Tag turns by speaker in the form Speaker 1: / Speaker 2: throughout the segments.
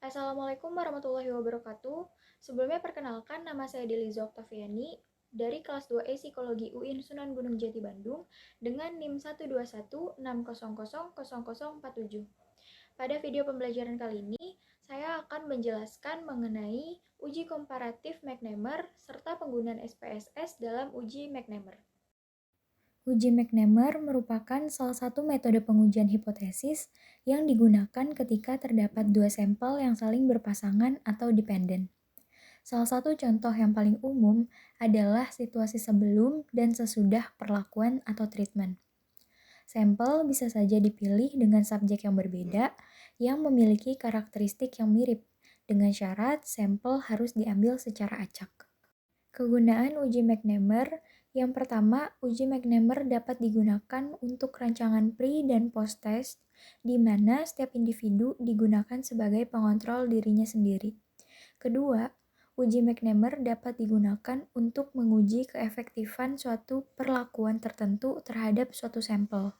Speaker 1: Assalamualaikum warahmatullahi wabarakatuh. Sebelumnya perkenalkan, nama saya Deliza Oktaviani dari kelas 2E Psikologi UIN Sunan Gunung Jati Bandung dengan NIM 12160000047. Pada video pembelajaran kali ini, saya akan menjelaskan mengenai uji komparatif McNamar serta penggunaan SPSS dalam uji McNamar. Uji McNamar merupakan salah satu metode pengujian hipotesis yang digunakan ketika terdapat dua sampel yang saling berpasangan atau dependen. Salah satu contoh yang paling umum adalah situasi sebelum dan sesudah perlakuan atau treatment. Sampel bisa saja dipilih dengan subjek yang berbeda yang memiliki karakteristik yang mirip, dengan syarat sampel harus diambil secara acak. Kegunaan uji McNamar. Yang pertama, uji McNamar dapat digunakan untuk rancangan pre- dan post-test, di mana setiap individu digunakan sebagai pengontrol dirinya sendiri. Kedua, uji McNamar dapat digunakan untuk menguji keefektifan suatu perlakuan tertentu terhadap suatu sampel.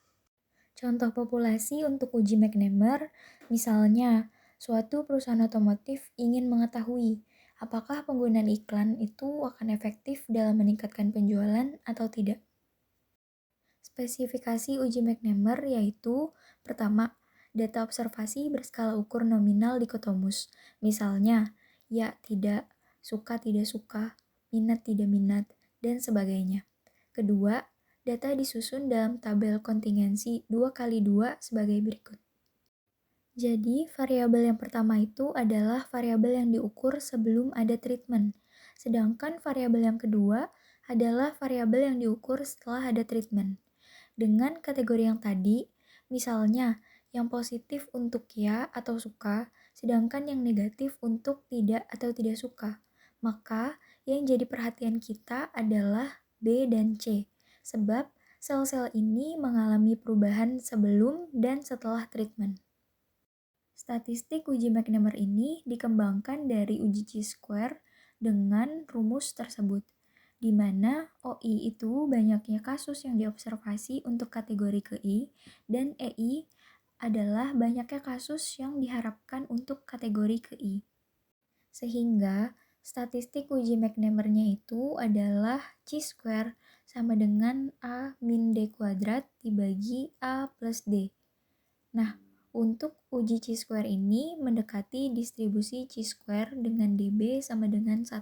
Speaker 1: Contoh populasi untuk uji McNamar, misalnya, suatu perusahaan otomotif ingin mengetahui apakah penggunaan iklan itu akan efektif dalam meningkatkan penjualan atau tidak. Spesifikasi uji McNamar yaitu, pertama, data observasi berskala ukur nominal dikotomus, misalnya, ya, tidak, suka, tidak suka, minat, tidak minat, dan sebagainya. Kedua, data disusun dalam tabel kontingensi 2x2 sebagai berikut. Jadi, variabel yang pertama itu adalah variabel yang diukur sebelum ada treatment, sedangkan variabel yang kedua adalah variabel yang diukur setelah ada treatment. Dengan kategori yang tadi, misalnya yang positif untuk ya atau suka, sedangkan yang negatif untuk tidak atau tidak suka, maka yang jadi perhatian kita adalah B dan C, sebab sel-sel ini mengalami perubahan sebelum dan setelah treatment. Statistik uji McNamar ini dikembangkan dari uji chi-square dengan rumus tersebut, di mana OI itu banyaknya kasus yang diobservasi untuk kategori KI dan EI adalah banyaknya kasus yang diharapkan untuk kategori KI. Sehingga statistik uji McNamar-nya itu adalah chi-square sama dengan A min D kuadrat dibagi A plus D. Nah, untuk uji chi-square ini mendekati distribusi chi-square dengan dB sama dengan 1.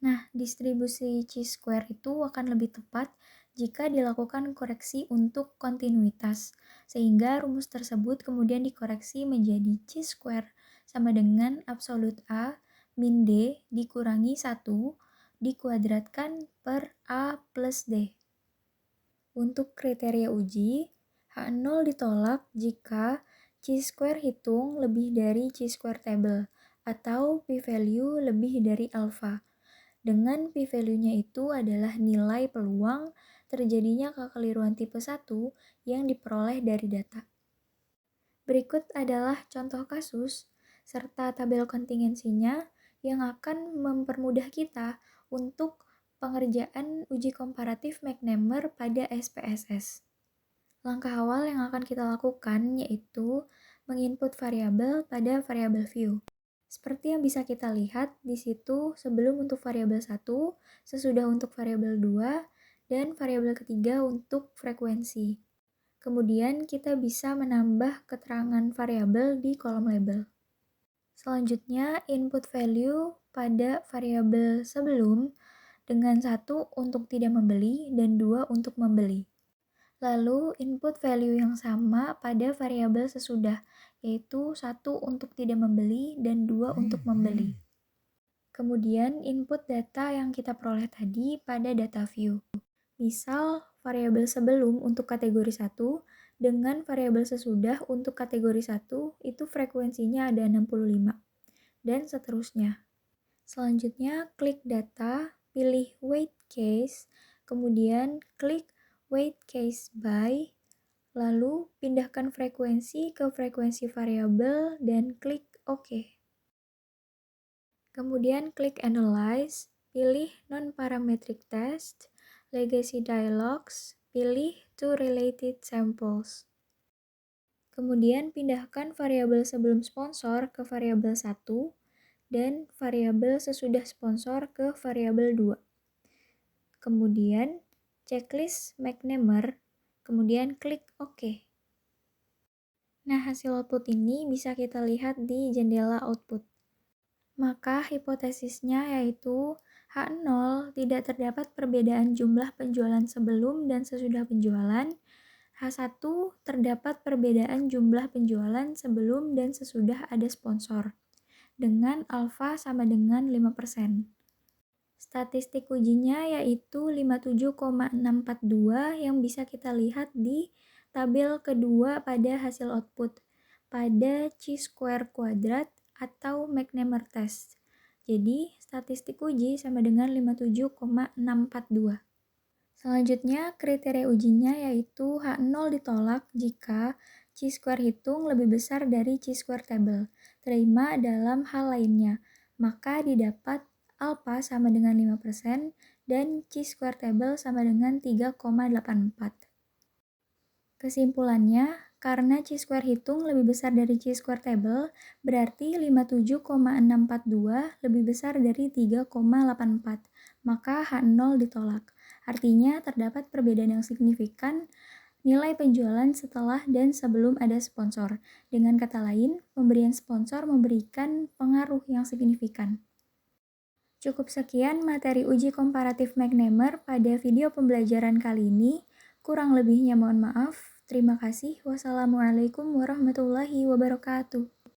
Speaker 1: Nah, distribusi chi-square itu akan lebih tepat jika dilakukan koreksi untuk kontinuitas, sehingga rumus tersebut kemudian dikoreksi menjadi chi-square sama dengan absolut A min D dikurangi 1 dikuadratkan per A plus D. Untuk kriteria uji, H0 ditolak jika chi-square hitung lebih dari chi-square table atau p-value lebih dari alpha. Dengan p-value-nya itu adalah nilai peluang terjadinya kekeliruan tipe 1 yang diperoleh dari data. Berikut adalah contoh kasus serta tabel kontingensinya yang akan mempermudah kita untuk pengerjaan uji komparatif McNamar pada SPSS. Langkah awal yang akan kita lakukan yaitu menginput variabel pada variabel view. Seperti yang bisa kita lihat di situ sebelum untuk variabel 1, sesudah untuk variabel 2, dan variabel ketiga untuk frekuensi. Kemudian kita bisa menambah keterangan variabel di kolom label. Selanjutnya, input value pada variabel sebelum dengan 1 untuk tidak membeli dan 2 untuk membeli. Lalu, input value yang sama pada variabel sesudah, yaitu 1 untuk tidak membeli dan 2 untuk membeli. Kemudian, input data yang kita peroleh tadi pada data view. Misal, variabel sebelum untuk kategori 1 dengan variabel sesudah untuk kategori 1 itu frekuensinya ada 65, dan seterusnya. Selanjutnya, klik data, pilih weight case, kemudian klik weight case by, lalu pindahkan frekuensi ke frekuensi variabel dan klik OK. Kemudian klik Analyze, pilih Non-Parametric Test, Legacy Dialogs, pilih Two Related Samples. Kemudian pindahkan variabel sebelum sponsor ke variabel 1 dan variabel sesudah sponsor ke variabel 2. Kemudian checklist McNamar, kemudian klik OK. Nah, hasil output ini bisa kita lihat di jendela output. Maka hipotesisnya yaitu H0 tidak terdapat perbedaan jumlah penjualan sebelum dan sesudah penjualan. H1 terdapat perbedaan jumlah penjualan sebelum dan sesudah ada sponsor dengan alfa sama dengan 5%. Statistik ujinya yaitu 57,642 yang bisa kita lihat di tabel kedua pada hasil output pada chi-square kuadrat atau McNamar test. Jadi, statistik uji sama dengan 57,642. Selanjutnya, kriteria ujinya yaitu H0 ditolak jika chi-square hitung lebih besar dari chi-square table. Terima dalam hal lainnya, maka didapat alpha sama dengan 5% dan chi-square table sama dengan 3,84. Kesimpulannya, karena chi-square hitung lebih besar dari chi-square table, berarti 57,642 lebih besar dari 3,84, maka H0 ditolak. Artinya terdapat perbedaan yang signifikan nilai penjualan setelah dan sebelum ada sponsor. Dengan kata lain, pemberian sponsor memberikan pengaruh yang signifikan. Cukup sekian materi uji komparatif McNamar pada video pembelajaran kali ini. Kurang lebihnya mohon maaf. Terima kasih. Wassalamualaikum warahmatullahi wabarakatuh.